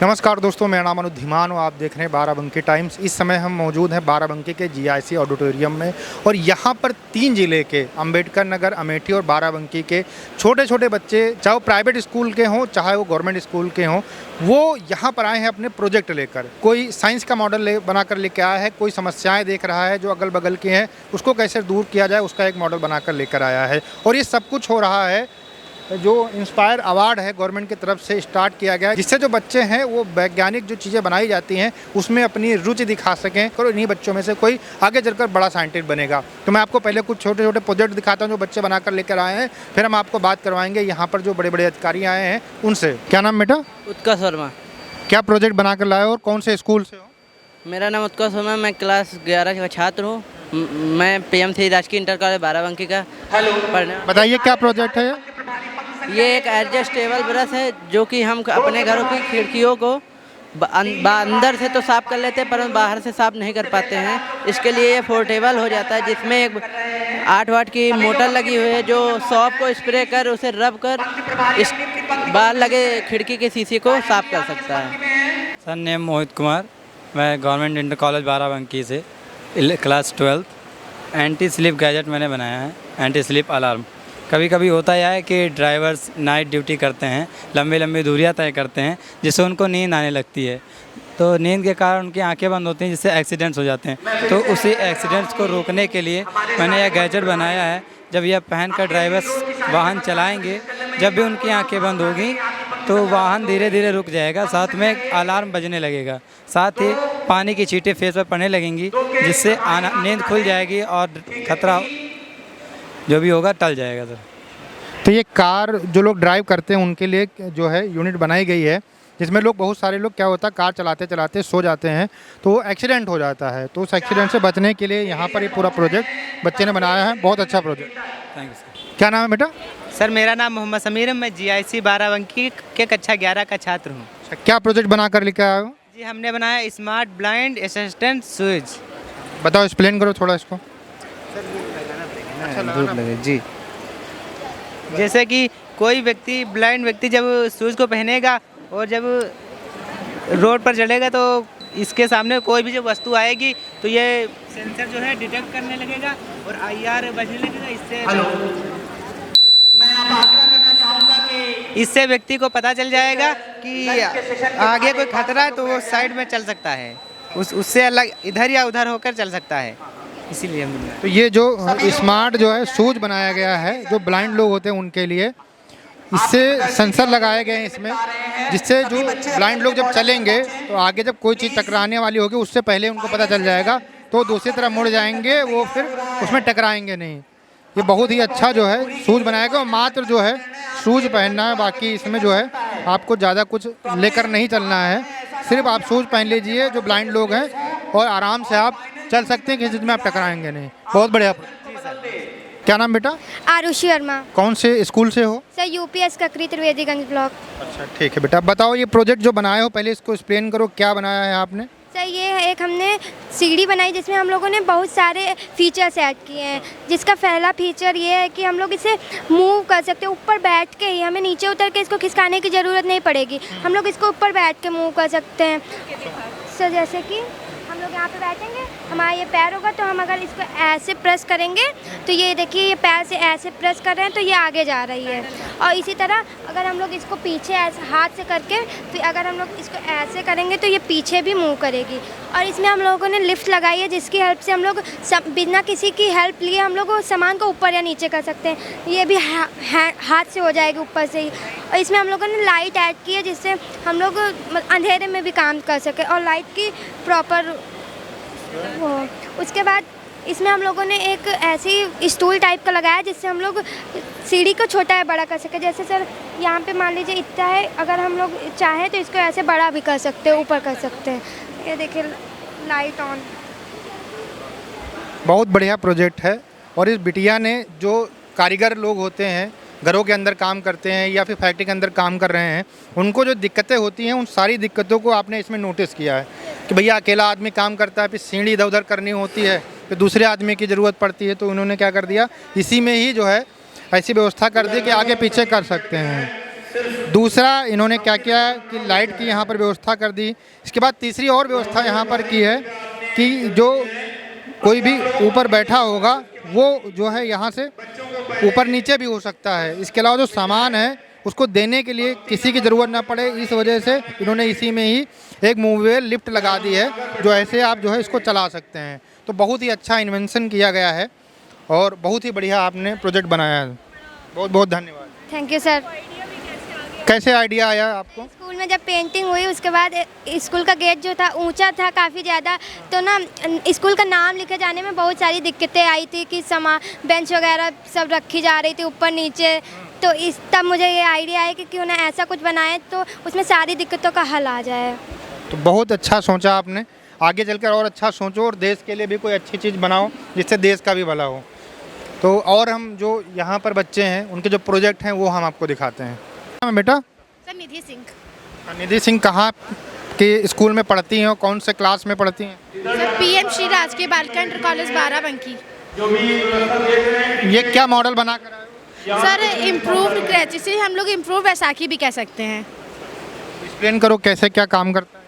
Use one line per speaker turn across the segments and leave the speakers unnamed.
नमस्कार दोस्तों, मेरा नाम अनुज धीमान और आप देख रहे हैं बाराबंकी टाइम्स। इस समय हम मौजूद हैं बाराबंकी के जीआईसी ऑडिटोरियम में और यहाँ पर 3 ज़िले के अंबेडकर नगर, अमेठी और बाराबंकी के छोटे छोटे बच्चे, चाहे वो प्राइवेट स्कूल के हों चाहे वो गवर्नमेंट स्कूल के हों, वो यहाँ पर आए हैं अपने प्रोजेक्ट लेकर। कोई साइंस का मॉडल बनाकर लेकर आया है, कोई समस्याएँ देख रहा है जो अगल बगल की हैं उसको कैसे दूर किया जाए उसका एक मॉडल बनाकर लेकर आया है। और ये सब कुछ हो रहा है जो इंस्पायर अवार्ड है गवर्नमेंट की तरफ से स्टार्ट किया गया है, जिससे जो बच्चे हैं वो वैज्ञानिक जो चीज़ें बनाई जाती हैं उसमें अपनी रुचि दिखा सकें और इन्हीं बच्चों में से कोई आगे चलकर बड़ा साइंटिस्ट बनेगा। तो मैं आपको पहले कुछ छोटे छोटे प्रोजेक्ट दिखाता हूं जो बच्चे बनाकर लेकर आए हैं, फिर हम आपको बात करवाएंगे यहाँ पर जो बड़े बड़े अधिकारी आए हैं उनसे। क्या नाम बेटा?
उत्कर्ष वर्मा।
क्या प्रोजेक्ट बनाकर लाए और कौन से स्कूल से हो?
मेरा नाम उत्कर्ष वर्मा, मैं क्लास 11 का छात्र हूँ। मैं PM3 राजकीय इंटर कॉलेज बाराबंकी का पढ़ने।
बताइए क्या प्रोजेक्ट है
ये एक एडजस्टेबल ब्रश है जो कि हम अपने घरों की खिड़कियों को अंदर से तो साफ़ कर लेते हैं परंतु बाहर से साफ़ नहीं कर पाते हैं। इसके लिए ये पोर्टेबल हो जाता है, जिसमें एक 8 वाट की मोटर लगी हुई है जो सॉप को स्प्रे कर उसे रब कर इस बाहर लगे खिड़की के शीशे को साफ़ कर सकता है।
सर नेम मोहित कुमार, मैं गवर्नमेंट इंटर कॉलेज बाराबंकी से क्लास 12। एंटी स्लिप गैजेट मैंने बनाया है, एंटी स्लिप अलार्म। कभी कभी होता यह है कि ड्राइवर्स नाइट ड्यूटी करते हैं, लंबी लंबी दूरियां तय करते हैं, जिससे उनको नींद आने लगती है। तो नींद के कारण उनकी आंखें बंद होती हैं, जिससे एक्सीडेंट्स हो जाते हैं। तो उसी एक्सीडेंट्स को रोकने के लिए मैंने यह गैजेट बनाया है। जब यह पहनकर ड्राइवर्स वाहन चलाएंगे, जब भी उनकी आंखें बंद होगी तो वाहन धीरे धीरे रुक जाएगा, साथ में एक अलार्म बजने लगेगा, साथ ही पानी की छींटें फेस पर पड़ने लगेंगी, जिससे नींद खुल जाएगी और खतरा जो भी होगा टल जाएगा। सर
तो ये कार जो लोग ड्राइव करते हैं उनके लिए जो है यूनिट बनाई गई है, जिसमें लोग बहुत सारे लोग क्या होता है कार चलाते चलाते सो जाते हैं तो वो एक्सीडेंट हो जाता है। तो उस एक्सीडेंट से बचने के लिए यहाँ पर ये पूरा प्रोजेक्ट बच्चे ने बनाया है। बहुत अच्छा प्रोजेक्ट।
Thank you sir.
क्या नाम है बेटा?
सर मेरा नाम मोहम्मद समीर है, मैं GIC बाराबंकी के कक्षा 11 का छात्र हूँ।
क्या प्रोजेक्ट बना कर लेकर आए हो?
जी हमने बनाया स्मार्ट ब्लाइंड असिस्टेंट स्विच।
बताओ, एक्सप्लेन करो थोड़ा इसको।
जी जैसे कि कोई व्यक्ति ब्लाइंड व्यक्ति जब शूज़ को पहनेगा और जब रोड पर चलेगा तो इसके सामने कोई भी जो वस्तु आएगी तो ये सेंसर जो है डिटेक्ट करने लगेगा और IR बजने लगेगा। इससे व्यक्ति को पता चल जाएगा कि आगे कोई खतरा है तो वो साइड में चल सकता है, उससे अलग इधर या उधर होकर चल सकता है। इसीलिए
तो ये जो स्मार्ट जो है शूज बनाया गया है जो ब्लाइंड लोग होते हैं उनके लिए, इससे सेंसर लगाए गए हैं इसमें, जिससे जो ब्लाइंड लोग जब चलेंगे तो आगे जब कोई चीज़ टकराने वाली होगी उससे पहले उनको पता चल जाएगा तो दूसरी तरफ मुड़ जाएंगे, वो फिर उसमें टकराएंगे नहीं। ये बहुत ही अच्छा जो है शूज़ बनाया गया और मात्र जो है शूज़ पहनना है, बाकी इसमें जो है आपको ज़्यादा कुछ लेकर नहीं चलना है। सिर्फ आप शूज़ पहन लीजिए जो ब्लाइंड लोग हैं और आराम से आप चल सकते हैं, किसी चीज़ में आप टकराएंगे नहीं। बहुत बढ़िया। क्या नाम बेटा?
आरुषि वर्मा।
कौन से स्कूल से हो?
सर UPS ककरी त्रिवेदीगंज ब्लॉक।
अच्छा ठीक है बेटा। बताओ ये प्रोजेक्ट जो बनाए हो पहले इसको एक्सप्लेन करो, क्या बनाया है आपने?
सर ये एक हमने सीढ़ी बनाई जिसमें हम लोगों ने बहुत सारे फीचर्स ऐड किए हैं, जिसका पहला फीचर ये है कि हम लोग इसे मूव कर सकते हैं ऊपर बैठ के ही, हमें नीचे उतर के इसको खिसकाने की ज़रूरत नहीं पड़ेगी, हम लोग इसको ऊपर बैठ के मूव कर सकते हैं। सर जैसे कि हम लोग यहाँ पे बैठेंगे, हमारा ये पैर होगा तो हम अगर इसको ऐसे प्रेस करेंगे तो ये देखिए ये पैर से ऐसे प्रेस कर रहे हैं तो ये आगे जा रही है। और इसी तरह अगर हम लोग इसको पीछे ऐसे हाथ से करके तो अगर हम लोग इसको ऐसे करेंगे तो ये पीछे भी मूव करेगी। और इसमें हम लोगों ने लिफ्ट लगाई है जिसकी हेल्प से हम लोग बिना किसी की हेल्प लिए हम लोग सामान को ऊपर या नीचे कर सकते हैं। ये भी हाथ से हो जाएगी ऊपर से ही। और इसमें हम लोगों ने लाइट ऐड की है जिससे हम लोग अंधेरे में भी काम कर सकें और लाइट की प्रॉपर वो। उसके बाद इसमें हम लोगों ने एक ऐसी स्टूल टाइप का लगाया जिससे हम लोग सीढ़ी को छोटा या बड़ा कर सके। जैसे सर यहाँ पे मान लीजिए इतना है, अगर हम लोग चाहें तो इसको ऐसे बड़ा भी कर सकते हैं, ऊपर कर सकते हैं। ये देखिए लाइट ऑन।
बहुत बढ़िया प्रोजेक्ट है। और इस बिटिया ने जो कारीगर लोग होते हैं घरों के अंदर काम करते हैं या फिर फैक्ट्री के अंदर काम कर रहे हैं, उनको जो दिक्कतें होती हैं उन सारी दिक्कतों को आपने इसमें नोटिस किया है कि भैया अकेला आदमी काम करता है, फिर सीढ़ी इधर उधर करनी होती है, फिर दूसरे आदमी की ज़रूरत पड़ती है। तो उन्होंने क्या कर दिया, इसी में ही जो है ऐसी व्यवस्था कर दी कि आगे पीछे कर सकते हैं। दूसरा इन्होंने क्या किया है कि लाइट की यहाँ पर व्यवस्था कर दी। इसके बाद तीसरी और व्यवस्था यहाँ पर की है कि जो कोई भी ऊपर बैठा होगा वो जो है यहाँ से ऊपर नीचे भी हो सकता है। इसके अलावा जो सामान है उसको देने के लिए किसी की ज़रूरत ना पड़े, इस वजह से इन्होंने इसी में ही एक मूवेबल लिफ्ट लगा दी है, जो ऐसे आप जो है इसको चला सकते हैं। तो बहुत ही अच्छा इन्वेंशन किया गया है और बहुत ही बढ़िया आपने प्रोजेक्ट बनाया है। बहुत बहुत धन्यवाद।
Thank you sir.
कैसे आइडिया आया आपको?
स्कूल में जब पेंटिंग हुई उसके बाद स्कूल का गेट जो था ऊंचा था काफ़ी ज़्यादा, तो ना स्कूल का नाम लिखे जाने में बहुत सारी दिक्कतें आई थी कि बेंच वगैरह सब रखी जा रही थी ऊपर नीचे। तो तब मुझे ये आइडिया है कि क्यों ना ऐसा कुछ बनाए तो उसमें सारी दिक्कतों का हल आ जाए।
तो बहुत अच्छा सोचा आपने, आगे चलकर और अच्छा सोचो और देश के लिए भी कोई अच्छी चीज़ बनाओ जिससे देश का भी भला हो। तो और हम जो यहाँ पर बच्चे हैं उनके जो प्रोजेक्ट हैं वो हम आपको दिखाते हैं। हाँ बेटा।
सर निधि सिंह।
निधि सिंह कहाँ के स्कूल में पढ़ती हैं और कौन से क्लास में पढ़ती हैं?
सर पीएम श्री राजकीय बालिका इंटर कॉलेज बाराबंकी।
ये क्या मॉडल बना कर आए हो?
सर इम्प्रूव्ड क्रैचिस, हम लोग इम्प्रूव बैसाखी भी कह सकते हैं।
एक्सप्लेन करो कैसे क्या काम करता है।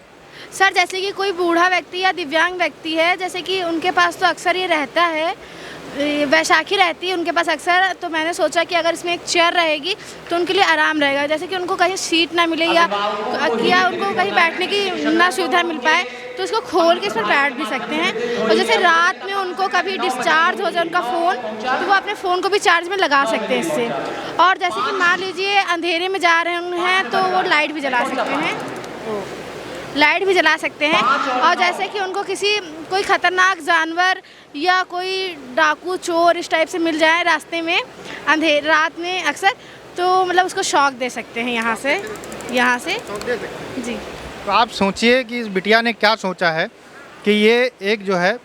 सर जैसे कि कोई बूढ़ा व्यक्ति या दिव्यांग व्यक्ति है, जैसे कि उनके पास तो अक्सर ये रहता है, बैसाखी रहती है उनके पास अक्सर, तो मैंने सोचा कि अगर इसमें एक चेयर रहेगी तो उनके लिए आराम रहेगा। जैसे कि उनको कहीं सीट ना मिले या उनको कहीं बैठने की ना सुविधा मिल पाए तो इसको खोल के इस पर बैठ भी सकते हैं। और जैसे रात में उनको कभी डिस्चार्ज हो जाए उनका फ़ोन, तो वो अपने फ़ोन को भी चार्ज में लगा सकते हैं इससे। और जैसे कि मान लीजिए अंधेरे में जा रहे हैं तो वो लाइट भी जला सकते हैं, और जैसे कि उनको कोई ख़तरनाक जानवर या कोई डाकू चोर इस टाइप से मिल जाए रास्ते में रात में अक्सर, तो मतलब उसको शॉक दे सकते हैं यहाँ से जी।
तो आप सोचिए कि इस बिटिया ने क्या सोचा है कि ये एक जो है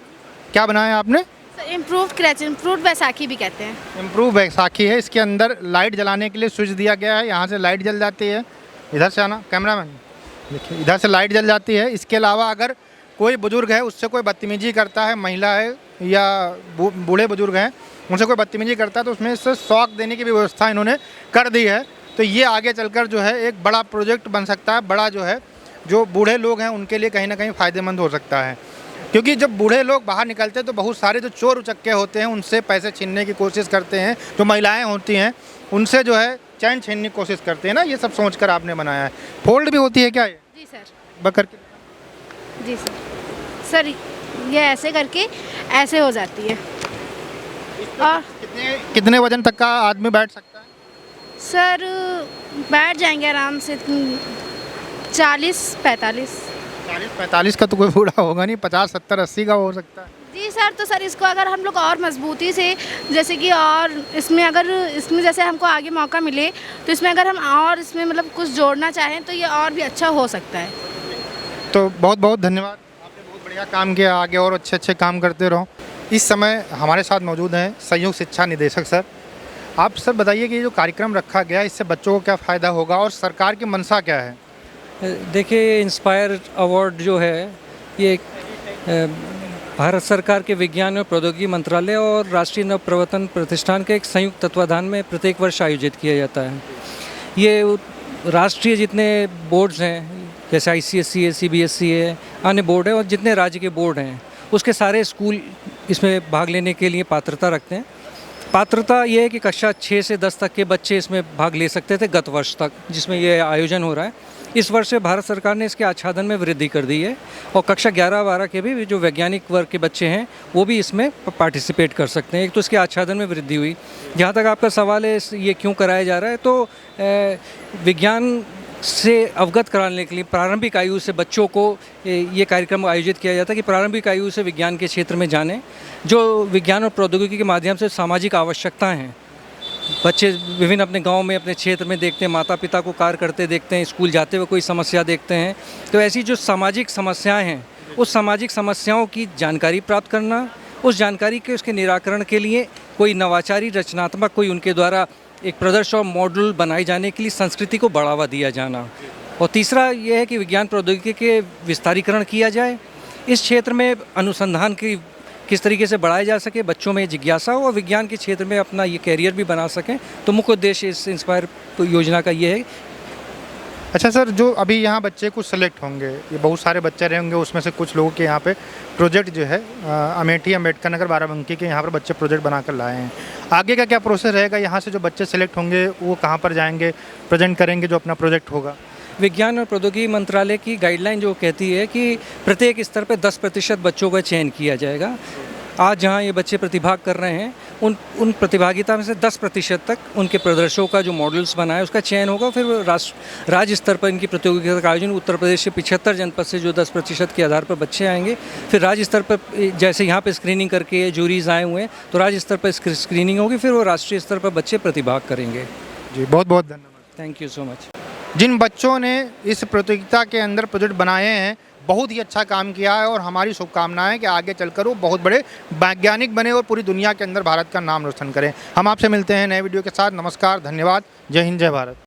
क्या बनाया आपने?
इम्प्रूव्ड बैसाखी भी कहते हैं।
इम्प्रूव बैसाखी है। इसके अंदर लाइट जलाने के लिए स्विच दिया गया है, यहाँ से लाइट जल जाती है। इधर से आना कैमरामैन, देखिए इधर से लाइट जल जाती है। इसके अलावा अगर कोई बुज़ुर्ग है उससे कोई बदतमीजी करता है, महिला है या बूढ़े बुजुर्ग हैं उनसे कोई बदतमीजी करता है, तो उसमें से शॉक देने की भी व्यवस्था इन्होंने कर दी है। तो ये आगे चलकर जो है एक बड़ा प्रोजेक्ट बन सकता है, बड़ा जो है जो बूढ़े लोग हैं उनके लिए कहीं ना कहीं फ़ायदेमंद हो सकता है। क्योंकि जब बूढ़े लोग बाहर निकलते हैं तो बहुत सारे जो चोर उचक्के होते हैं उनसे पैसे छीनने की कोशिश करते हैं, जो महिलाएँ होती हैं उनसे जो है चैन छीनने की कोशिश करते हैं ना। ये सब सोचकर आपने बनाया है। फोल्ड भी होती है क्या ये?
जी सर।
बकर के
जी सर ये ऐसे करके ऐसे हो जाती है। और
कितने वजन तक का आदमी बैठ सकता है?
सर बैठ जाएंगे आराम से 40-45
का तो कोई बूढ़ा होगा नहीं, 50 70 80 का हो सकता है।
जी सर। तो सर इसको अगर हम लोग और मजबूती से, जैसे कि और इसमें जैसे हमको आगे मौका मिले तो इसमें अगर हम और इसमें मतलब कुछ जोड़ना चाहें तो ये और भी अच्छा हो सकता है।
तो बहुत बहुत धन्यवाद, आपने बहुत बढ़िया काम किया, आगे और अच्छे अच्छे काम करते रहो। इस समय हमारे साथ मौजूद हैं संयुक्त शिक्षा निदेशक सर। आप सर बताइए कि ये जो कार्यक्रम रखा गया इससे बच्चों को क्या फ़ायदा होगा और सरकार की मंशा क्या है?
देखिए इंस्पायर अवार्ड जो है ये भारत सरकार के विज्ञान और प्रौद्योगिकी मंत्रालय और राष्ट्रीय नव प्रवर्तन प्रतिष्ठान के एक संयुक्त तत्वाधान में प्रत्येक वर्ष आयोजित किया जाता है। ये राष्ट्रीय जितने बोर्ड्स हैं जैसे ICSE है, CBSE है, अन्य बोर्ड है और जितने राज्य के बोर्ड हैं उसके सारे स्कूल इसमें भाग लेने के लिए पात्रता रखते हैं। पात्रता ये है कि कक्षा 6 से 10 तक के बच्चे इसमें भाग ले सकते थे गत वर्ष तक, जिसमें ये आयोजन हो रहा है। इस वर्ष से भारत सरकार ने इसके आच्छादन में वृद्धि कर दी है और कक्षा 11-12 के भी जो वैज्ञानिक वर्ग के बच्चे हैं वो भी इसमें पार्टिसिपेट कर सकते हैं। एक तो इसके आच्छादन में वृद्धि हुई। जहाँ तक आपका सवाल है ये क्यों कराया जा रहा है, तो विज्ञान से अवगत कराने के लिए प्रारंभिक आयु से बच्चों को ये कार्यक्रम आयोजित किया जाता है कि प्रारंभिक आयु से विज्ञान के क्षेत्र में जानें। जो विज्ञान और प्रौद्योगिकी के माध्यम से सामाजिक आवश्यकताएं हैं, बच्चे विभिन्न अपने गांव में अपने क्षेत्र में देखते हैं, माता पिता को कार्य करते देखते हैं, स्कूल जाते हुए कोई समस्या देखते हैं, तो ऐसी जो सामाजिक समस्याएं हैं उस सामाजिक समस्याओं की जानकारी प्राप्त करना, उस जानकारी के उसके निराकरण के लिए कोई नवाचारी रचनात्मक कोई उनके द्वारा एक प्रदर्शन और मॉडल बनाए जाने के लिए संस्कृति को बढ़ावा दिया जाना। और तीसरा ये है कि विज्ञान प्रौद्योगिकी के विस्तारीकरण किया जाए, इस क्षेत्र में अनुसंधान की किस तरीके से बढ़ाया जा सके, बच्चों में जिज्ञासा हो और विज्ञान के क्षेत्र में अपना ये कैरियर भी बना सकें। तो मुख्य उद्देश्य इस इंस्पायर योजना का ये है
अच्छा सर, जो अभी यहाँ बच्चे कुछ सेलेक्ट होंगे, ये बहुत सारे बच्चे रहेंगे, उसमें से कुछ लोगों के यहाँ पे प्रोजेक्ट जो है अमेठी अम्बेडकर नगर बाराबंकी के यहाँ पर बच्चे प्रोजेक्ट बनाकर लाए हैं। आगे का क्या प्रोसेस रहेगा? यहाँ से जो बच्चे सेलेक्ट होंगे वो कहाँ पर जाएंगे, प्रेजेंट करेंगे जो अपना प्रोजेक्ट होगा?
विज्ञान और प्रौद्योगिकी मंत्रालय की गाइडलाइन जो कहती है कि प्रत्येक स्तर पर 10% बच्चों का चयन किया जाएगा। आज जहां ये बच्चे प्रतिभाग कर रहे हैं उन प्रतिभागिता में से 10% तक उनके प्रदर्शनों का जो मॉडल्स बना है उसका चयन होगा। फिर राज्य स्तर पर इनकी प्रतियोगिता का आयोजन उत्तर प्रदेश के 75 जनपद से जो 10% के आधार पर बच्चे आएंगे, फिर राज्य स्तर पर जैसे यहाँ पर स्क्रीनिंग करके जूरीज आए हुए हैं तो राज्य स्तर पर स्क्रीनिंग होगी, फिर वो राष्ट्रीय स्तर पर बच्चे प्रतिभाग करेंगे।
जी बहुत बहुत धन्यवाद।
Thank you so much.
जिन बच्चों ने इस प्रतियोगिता के अंदर प्रोजेक्ट बनाए हैं बहुत ही अच्छा काम किया है और हमारी शुभकामनाएं है कि आगे चलकर वो बहुत बड़े वैज्ञानिक बने और पूरी दुनिया के अंदर भारत का नाम रोशन करें। हम आपसे मिलते हैं नए वीडियो के साथ। नमस्कार, धन्यवाद, जय हिंद, जय भारत।